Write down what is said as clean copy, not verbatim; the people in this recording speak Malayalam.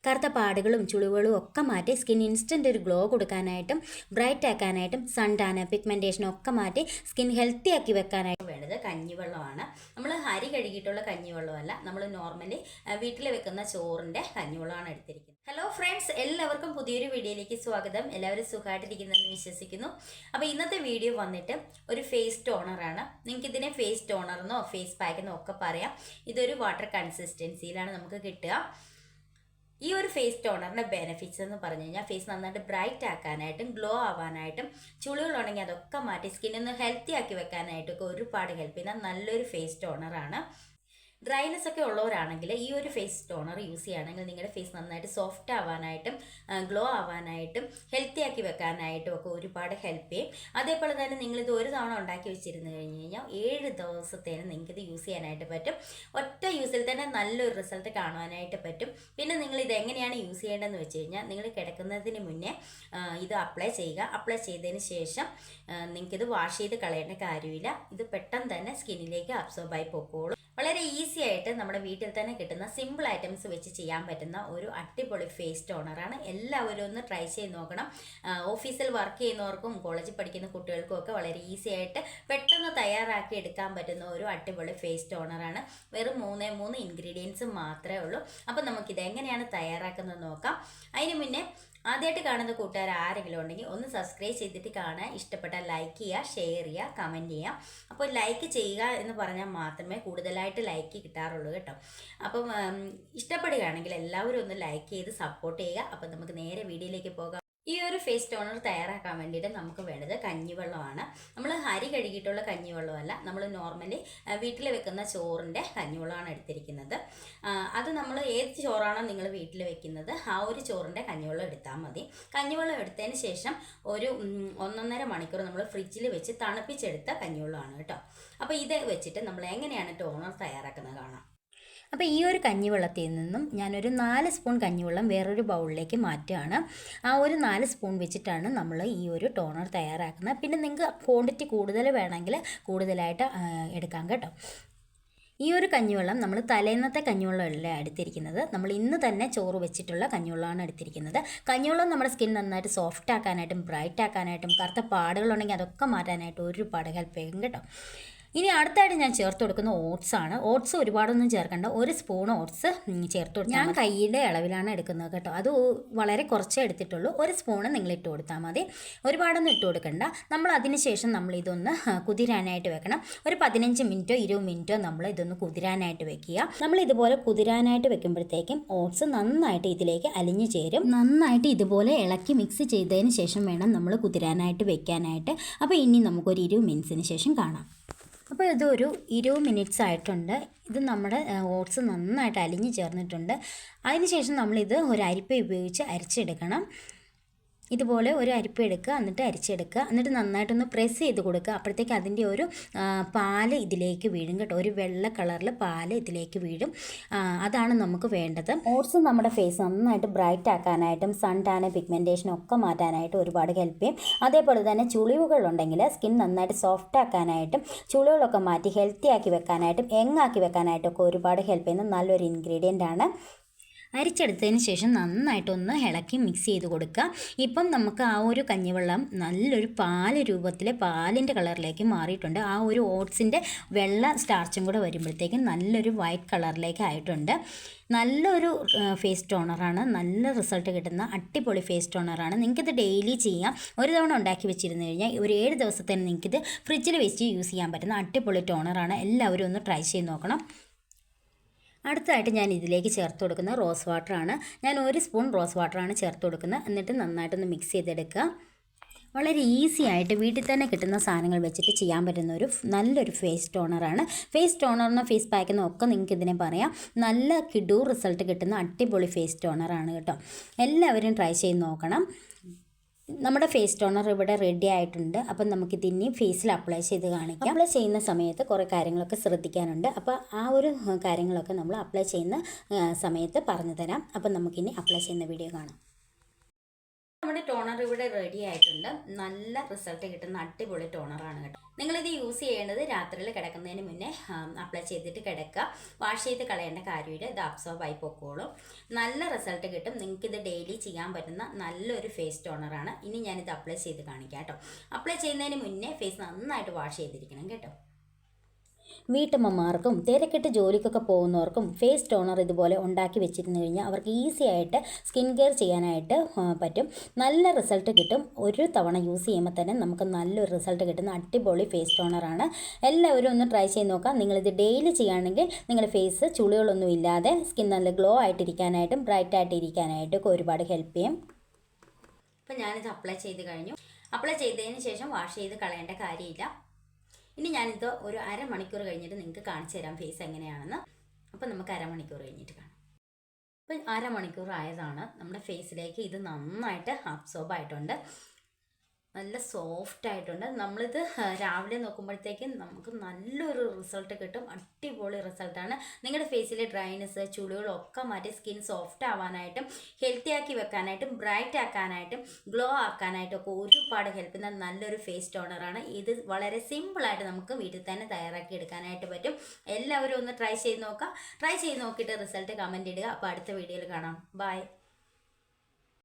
കറുത്ത പാടുകളും ചുളിവുകളും ഒക്കെ മാറ്റി സ്കിൻ ഇൻസ്റ്റൻ്റ് ഒരു ഗ്ലോ കൊടുക്കാനായിട്ടും ബ്രൈറ്റ് ആക്കാനായിട്ടും സൺ ടാന് പിഗ്മെൻറ്റേഷനും ഒക്കെ മാറ്റി സ്കിൻ ഹെൽത്തി ആക്കി വെക്കാനായിട്ടും വേണ്ടത് കഞ്ഞിവെള്ളമാണ്. നമ്മൾ അരി കഴുകിയിട്ടുള്ള കഞ്ഞിവെള്ളമല്ല, നമ്മൾ നോർമലി വീട്ടിൽ വെക്കുന്ന ചോറിൻ്റെ കഞ്ഞിവെള്ളമാണ് എടുത്തിരിക്കുന്നത്. ഹലോ ഫ്രണ്ട്സ്, എല്ലാവർക്കും പുതിയൊരു വീഡിയോയിലേക്ക് സ്വാഗതം. എല്ലാവരും സുഖമായിട്ടിരിക്കുന്നതെന്ന് വിശ്വസിക്കുന്നു. അപ്പോൾ ഇന്നത്തെ വീഡിയോ വന്നിട്ട് ഒരു ഫേസ് ടോണറാണ്. നിങ്ങൾക്ക് ഇതിനെ ഫേസ് ടോണറെന്നോ ഫേസ് പാക്കെന്നോ ഒക്കെ പറയാം. ഇതൊരു വാട്ടർ കൺസിസ്റ്റൻസിയിലാണ് നമുക്ക് കിട്ടുക. ഈ ഒരു ഫേസ് ടോണറിൻ്റെ ബെനിഫിറ്റ്സ് എന്ന് പറഞ്ഞു കഴിഞ്ഞാൽ ഫേസ് നന്നായിട്ട് ബ്രൈറ്റ് ആക്കാനായിട്ടും ഗ്ലോ ആവാനായിട്ടും ചുളികളുണ്ടെങ്കിൽ അതൊക്കെ മാറ്റി സ്കിന്നൊന്ന് ഹെൽത്തി ആക്കി വെക്കാനായിട്ടൊക്കെ ഒരുപാട് ഹെൽപ്പ് ചെയ്യുന്ന നല്ലൊരു ഫേസ് ടോണറാണ്. ഡ്രൈനെസ് ഒക്കെ ഉള്ളവരാണെങ്കിൽ ഈ ഒരു ഫേസ് ടോണർ യൂസ് ചെയ്യുകയാണെങ്കിൽ നിങ്ങളുടെ ഫേസ് നന്നായിട്ട് സോഫ്റ്റ് ആവാനായിട്ടും ഗ്ലോ ആവാനായിട്ടും ഹെൽത്തി ആക്കി വെക്കാനായിട്ടും ഒക്കെ ഒരുപാട് ഹെൽപ്പ് ചെയ്യും. അതേപോലെ തന്നെ നിങ്ങളിത് ഒരു തവണ ഉണ്ടാക്കി വെച്ചിരുന്നു കഴിഞ്ഞ് കഴിഞ്ഞാൽ 7 ദിവസത്തേന് നിങ്ങൾക്കിത് യൂസ് ചെയ്യാനായിട്ട് പറ്റും. ഒറ്റ യൂസിൽ തന്നെ നല്ലൊരു റിസൾട്ട് കാണുവാനായിട്ട് പറ്റും. പിന്നെ നിങ്ങളിത് എങ്ങനെയാണ് യൂസ് ചെയ്യേണ്ടതെന്ന് വെച്ച് കഴിഞ്ഞാൽ നിങ്ങൾ കിടക്കുന്നതിന് മുന്നേ ഇത് അപ്ലൈ ചെയ്യുക. അപ്ലൈ ചെയ്തതിന് ശേഷം നിങ്ങൾക്കിത് വാഷ് ചെയ്ത് കളയേണ്ട കാര്യമില്ല. ഇത് പെട്ടെന്ന് തന്നെ സ്കിന്നിലേക്ക് അബ്സോർബായി പൊക്കോളും. വളരെ ഈസി ആയിട്ട് നമ്മുടെ വീട്ടിൽ തന്നെ കിട്ടുന്ന സിമ്പിൾ ഐറ്റംസ് വെച്ച് ചെയ്യാൻ പറ്റുന്ന ഒരു അടിപൊളി ഫേസ് ടോണറാണ്. എല്ലാവരും ഒന്ന് ട്രൈ ചെയ്ത് നോക്കണം. ഓഫീസിൽ വർക്ക് ചെയ്യുന്നവർക്കും കോളേജിൽ പഠിക്കുന്ന കുട്ടികൾക്കും ഒക്കെ വളരെ ഈസി ആയിട്ട് പെട്ടെന്ന് തയ്യാറാക്കി എടുക്കാൻ പറ്റുന്ന ഒരു അടിപൊളി ഫേസ് ടോണറാണ്. വെറും 3 ഇൻഗ്രീഡിയൻസ് മാത്രമേ ഉള്ളൂ. അപ്പോൾ നമുക്കിത് എങ്ങനെയാണ് തയ്യാറാക്കുന്നത് നോക്കാം. അതിന് മുന്നേ ആദ്യമായിട്ട് കാണുന്ന കൂട്ടുകാർ ആരെങ്കിലും ഉണ്ടെങ്കിൽ ഒന്ന് സബ്സ്ക്രൈബ് ചെയ്തിട്ട് കാണുക. ഇഷ്ടപ്പെട്ടാൽ ലൈക്ക് ചെയ്യുക, ഷെയർ ചെയ്യുക, കമൻറ്റ് ചെയ്യുക. അപ്പോൾ ലൈക്ക് ചെയ്യുക എന്ന് പറഞ്ഞാൽ മാത്രമേ കൂടുതലായിട്ട് ലൈക്ക് കിട്ടാറുള്ളൂ കേട്ടോ. അപ്പം ഇഷ്ടപ്പെടുകയാണെങ്കിൽ എല്ലാവരും ഒന്ന് ലൈക്ക് ചെയ്ത് സപ്പോർട്ട് ചെയ്യുക. അപ്പം നമുക്ക് നേരെ വീഡിയോയിലേക്ക് പോകാം. ഈ ഒരു ഫേസ് ടോണർ തയ്യാറാക്കാൻ വേണ്ടിയിട്ട് നമുക്ക് വേണ്ടത് കഞ്ഞിവെള്ളമാണ്. നമ്മൾ അരി കഴുകിയിട്ടുള്ള കഞ്ഞിവെള്ളമല്ല, നമ്മൾ നോർമലി വീട്ടിൽ വെക്കുന്ന ചോറിൻ്റെ കഞ്ഞിവെള്ളമാണ് എടുത്തിരിക്കുന്നത്. അത് നമ്മൾ ഏത് ചോറാണോ നിങ്ങൾ വീട്ടിൽ വെക്കുന്നത് ആ ഒരു ചോറിൻ്റെ കഞ്ഞിവെള്ളം എടുത്താൽ മതി. കഞ്ഞിവെള്ളം എടുത്തതിന് ശേഷം ഒരു 1.5 മണിക്കൂർ നമ്മൾ ഫ്രിഡ്ജിൽ വെച്ച് തണുപ്പിച്ചെടുത്ത കഞ്ഞിവെള്ളമാണ് കേട്ടോ. അപ്പോൾ ഇത് വെച്ചിട്ട് നമ്മൾ എങ്ങനെയാണ് ടോണർ തയ്യാറാക്കുന്നത് കാണാം. അപ്പോൾ ഈ ഒരു കഞ്ഞിവെള്ളത്തിൽ നിന്നും ഞാനൊരു 4 സ്പൂൺ കഞ്ഞിവെള്ളം വേറൊരു ബൗളിലേക്ക് മാറ്റുകയാണ്. ആ ഒരു 4 സ്പൂൺ വെച്ചിട്ടാണ് നമ്മൾ ഈ ഒരു ടോണർ തയ്യാറാക്കുന്നത്. പിന്നെ നിങ്ങൾക്ക് ക്വാണ്ടിറ്റി കൂടുതൽ വേണമെങ്കിൽ കൂടുതലായിട്ട് എടുക്കാം കേട്ടോ. ഈ ഒരു കഞ്ഞിവെള്ളം നമ്മൾ തലേന്നത്തെ കഞ്ഞിവെള്ളമല്ല എടുത്തിരിക്കുന്നത്, നമ്മൾ ഇന്ന് തന്നെ ചോറ് വെച്ചിട്ടുള്ള കഞ്ഞിവെള്ളമാണ് എടുത്തിരിക്കുന്നത്. കഞ്ഞിവെള്ളം നമ്മുടെ സ്കിൻ നന്നായിട്ട് സോഫ്റ്റ് ആക്കാനായിട്ടും ബ്രൈറ്റ് ആക്കാനായിട്ടും കറുത്ത പാടുകളുണ്ടെങ്കിൽ അതൊക്കെ മാറ്റാനായിട്ട് ഒരുപാട് ഹെൽപ്പ് ചെയ്യും കേട്ടോ. ഇനി അടുത്തായിട്ട് ഞാൻ ചേർത്ത് കൊടുക്കുന്ന ഓട്സ് ആണ്. ഓട്സ് ഒരുപാടൊന്നും ചേർക്കണ്ട, 1 സ്പൂൺ ഓട്സ് ചേർത്ത് കൊടുത്താൽ ഞാൻ കൈയുടെ അളവിലാണ് എടുക്കുന്നത് കേട്ടോ. അത് വളരെ കുറച്ചേ എടുത്തിട്ടുള്ളൂ. 1 സ്പൂണ് നിങ്ങൾ ഇട്ട് കൊടുത്താൽ മതി, ഒരുപാടൊന്നും ഇട്ട് കൊടുക്കണ്ട. നമ്മൾ അതിന് ശേഷം നമ്മൾ ഇതൊന്ന് കുതിരാനായിട്ട് വെക്കണം. ഒരു 15 മിനിറ്റോ 20 മിനിറ്റോ നമ്മൾ ഇതൊന്ന് കുതിരാനായിട്ട് വെക്കുക. നമ്മൾ ഇതുപോലെ കുതിരാനായിട്ട് വെക്കുമ്പോഴത്തേക്കും ഓട്സ് നന്നായിട്ട് ഇതിലേക്ക് അലിഞ്ഞു ചേരും. നന്നായിട്ട് ഇതുപോലെ ഇളക്കി മിക്സ് ചെയ്തതിന് ശേഷം വേണം നമ്മൾ കുതിരാനായിട്ട് വെക്കാനായിട്ട്. അപ്പോൾ ഇനി നമുക്കൊരു 20 മിനിറ്റ്സിന് ശേഷം കാണാം. അപ്പോൾ ഇതൊരു 20 മിനിറ്റ്സ് ആയിട്ടുണ്ട്. ഇത് നമ്മുടെ ഓട്സ് നന്നായിട്ട് അലിഞ്ഞ് ചേർന്നിട്ടുണ്ട്. അതിനുശേഷം നമ്മളിത് ഒരു അരിപ്പ ഉപയോഗിച്ച് അരിച്ചെടുക്കണം. ഇതുപോലെ ഒരു അരിപ്പ എടുക്കുക, എന്നിട്ട് അരിച്ചെടുക്കുക, എന്നിട്ട് നന്നായിട്ടൊന്ന് പ്രസ് ചെയ്ത് കൊടുക്കുക. അപ്പോഴത്തേക്ക് അതിൻ്റെ ഒരു പാല് ഇതിലേക്ക് വീഴും കേട്ടോ. ഒരു വെള്ള കളറിൽ പാല് ഇതിലേക്ക് വീഴും. അതാണ് നമുക്ക് വേണ്ടത്. ഓട്സ് നമ്മുടെ ഫേസ് നന്നായിട്ട് ബ്രൈറ്റ് ആക്കാനായിട്ടും സൺ ടാന് പിഗ്മെൻറ്റേഷനും ഒക്കെ മാറ്റാനായിട്ട് ഒരുപാട് ഹെൽപ്പ് ചെയ്യും. അതേപോലെ തന്നെ ചുളിവുകളുണ്ടെങ്കിൽ സ്കിൻ നന്നായിട്ട് സോഫ്റ്റ് ആക്കാനായിട്ടും ചുളിവുകളൊക്കെ മാറ്റി ഹെൽത്തി ആക്കി വെക്കാനായിട്ടും യങ്ങാക്കി വെക്കാനായിട്ടൊക്കെ ഒരുപാട് ഹെൽപ്പ് ചെയ്യുന്ന നല്ലൊരു ഇൻഗ്രീഡിയൻ്റ് ആണ്. അരിച്ചെടുത്തതിന് ശേഷം നന്നായിട്ടൊന്ന് ഇളക്കി മിക്സ് ചെയ്ത് കൊടുക്കുക. ഇപ്പം നമുക്ക് ആ ഒരു കഞ്ഞിവെള്ളം നല്ലൊരു പാല് രൂപത്തിൽ പാലിൻ്റെ കളറിലേക്ക് മാറിയിട്ടുണ്ട്. ആ ഒരു ഓട്സിൻ്റെ വെള്ള സ്റ്റാർച്ചും കൂടെ വരുമ്പോഴത്തേക്കും നല്ലൊരു വൈറ്റ് കളറിലേക്ക് ആയിട്ടുണ്ട്. നല്ലൊരു ഫേസ് ടോണറാണ്, നല്ല റിസൾട്ട് കിട്ടുന്ന അടിപൊളി ഫേസ് ടോണറാണ്. നിങ്ങൾക്കിത് ഡെയിലി ചെയ്യാം. ഒരു തവണ ഉണ്ടാക്കി വെച്ചിരുന്നു കഴിഞ്ഞാൽ ഒരു 7 ദിവസത്തേന് നിങ്ങൾക്കിത് ഫ്രിഡ്ജിൽ വെച്ച് യൂസ് ചെയ്യാൻ പറ്റുന്ന അടിപൊളി ടോണറാണ്. എല്ലാവരും ഒന്ന് ട്രൈ ചെയ്ത് നോക്കണം. അടുത്തതായിട്ട് ഞാൻ ഇതിലേക്ക് ചേർത്ത് കൊടുക്കുന്ന റോസ് വാട്ടറാണ്. ഞാൻ 1 സ്പൂൺ റോസ് വാട്ടറാണ് ചേർത്ത് കൊടുക്കുന്നത്. എന്നിട്ട് നന്നായിട്ടൊന്ന് മിക്സ് ചെയ്തെടുക്കുക. വളരെ ഈസി ആയിട്ട് വീട്ടിൽ തന്നെ കിട്ടുന്ന സാധനങ്ങൾ വെച്ചിട്ട് ചെയ്യാൻ പറ്റുന്ന ഒരു നല്ലൊരു ഫേസ് ടോണറാണ്. ഫേസ് ടോണറിനോ ഫേസ് പാക്കെന്നോ ഒക്കെ നിങ്ങൾക്ക് ഇതിനെ പറയാം. നല്ല കിടു റിസൾട്ട് കിട്ടുന്ന അടിപൊളി ഫേസ് ടോണറാണ് കേട്ടോ. എല്ലാവരും ട്രൈ ചെയ്ത് നോക്കണം. നമ്മുടെ ഫേസ് ടോണർ ഇവിടെ റെഡി ആയിട്ടുണ്ട്. അപ്പം നമുക്കിത് ഇനി ഫേസിൽ അപ്ലൈ ചെയ്ത് കാണിക്കാം. അപ്ലൈ ചെയ്യുന്ന സമയത്ത് കുറേ കാര്യങ്ങളൊക്കെ ശ്രദ്ധിക്കാനുണ്ട്. അപ്പോൾ ആ ഒരു കാര്യങ്ങളൊക്കെ നമ്മൾ അപ്ലൈ ചെയ്യുന്ന സമയത്ത് പറഞ്ഞു തരാം. അപ്പം നമുക്കിനി അപ്ലൈ ചെയ്യുന്ന വീഡിയോ കാണാം. നമ്മുടെ ടോണർ ഇവിടെ റെഡി ആയിട്ടുണ്ട്. നല്ല റിസൾട്ട് കിട്ടുന്ന അടിപൊളി ടോണറാണ് കേട്ടോ. നിങ്ങളിത് യൂസ് ചെയ്യേണ്ടത് രാത്രിയിൽ കിടക്കുന്നതിന് മുന്നേ അപ്ലൈ ചെയ്തിട്ട് കിടക്കുക. വാഷ് ചെയ്ത് കളയേണ്ട കാര്യമില്ല, ഇത് അബ്സോർബ് ആയി പൊക്കോളും. നല്ല റിസൾട്ട് കിട്ടും. നിങ്ങൾക്കിത് ഡെയിലി ചെയ്യാൻ പറ്റുന്ന നല്ലൊരു ഫേസ് ടോണറാണ്. ഇനി ഞാനിത് അപ്ലൈ ചെയ്ത് കാണിക്കാം കേട്ടോ. അപ്ലൈ ചെയ്യുന്നതിന് മുന്നേ ഫേസ് നന്നായിട്ട് വാഷ് ചെയ്തിരിക്കണം കേട്ടോ. വീട്ടമ്മമാർക്കും തിരക്കിട്ട് ജോലിക്കൊക്കെ പോകുന്നവർക്കും ഫേസ് ടോണർ ഇതുപോലെ ഉണ്ടാക്കി വെച്ചിരുന്നു കഴിഞ്ഞാൽ അവർക്ക് ഈസി ആയിട്ട് സ്കിൻ കെയർ ചെയ്യാനായിട്ട് പറ്റും. നല്ല റിസൾട്ട് കിട്ടും. ഒരു തവണ യൂസ് ചെയ്യുമ്പോൾ തന്നെ നമുക്ക് നല്ലൊരു റിസൾട്ട് കിട്ടുന്ന അടിപൊളി ഫേസ് ടോണറാണ്. എല്ലാവരും ഒന്ന് ട്രൈ ചെയ്ത് നോക്കാം. നിങ്ങളിത് ഡെയിലി ചെയ്യുകയാണെങ്കിൽ നിങ്ങളുടെ ഫേസ് ചുളികളൊന്നും ഇല്ലാതെ സ്കിൻ നല്ല ഗ്ലോ ആയിട്ടിരിക്കാനായിട്ടും ബ്രൈറ്റ് ആയിട്ടിരിക്കാനായിട്ടൊക്കെ ഒരുപാട് ഹെൽപ്പ് ചെയ്യും. അപ്പം ഞാനിത് അപ്ലൈ ചെയ്ത് കഴിഞ്ഞു. അപ്ലൈ ചെയ്തതിന് ശേഷം വാഷ് ചെയ്ത് കളയേണ്ട കാര്യമില്ല. ഇനി ഞാനിത് ഒരു അരമണിക്കൂർ കഴിഞ്ഞിട്ട് നിങ്ങൾക്ക് കാണിച്ചു തരാം ഫേസ് എങ്ങനെയാണെന്ന്. അപ്പം നമുക്ക് അരമണിക്കൂർ കഴിഞ്ഞിട്ട് കാണാം. അപ്പം അരമണിക്കൂർ ആയതാണ്. നമ്മുടെ ഫേസിലേക്ക് ഇത് നന്നായിട്ട് അബ്സോർബ് ആയിട്ടുണ്ട്. നല്ല സോഫ്റ്റ് ആയിട്ടുണ്ട്. നമ്മളിത് രാവിലെ നോക്കുമ്പോഴത്തേക്കും നമുക്ക് നല്ലൊരു റിസൾട്ട് കിട്ടും. അടിപൊളി റിസൾട്ടാണ്. നിങ്ങളുടെ ഫേസിലെ ഡ്രൈനെസ് ചുളികളൊക്കെ മാറ്റി സ്കിൻ സോഫ്റ്റ് ആവാനായിട്ടും ഹെൽത്തി ആക്കി വെക്കാനായിട്ടും ബ്രൈറ്റ് ആക്കാനായിട്ടും ഗ്ലോ ആക്കാനായിട്ടും ഒക്കെ ഒരുപാട് ഹെൽപ്പ് ചെയ്യുന്ന നല്ലൊരു ഫേസ് ടോണറാണ്. ഇത് വളരെ സിമ്പിളായിട്ട് നമുക്ക് വീട്ടിൽ തന്നെ തയ്യാറാക്കി എടുക്കാനായിട്ട് പറ്റും. എല്ലാവരും ഒന്ന് ട്രൈ ചെയ്ത് നോക്കാം. ട്രൈ ചെയ്ത് നോക്കിയിട്ട് റിസൾട്ട് കമൻറ്റ് ഇടുക. അപ്പോൾ അടുത്ത വീഡിയോയിൽ കാണാം. ബൈ.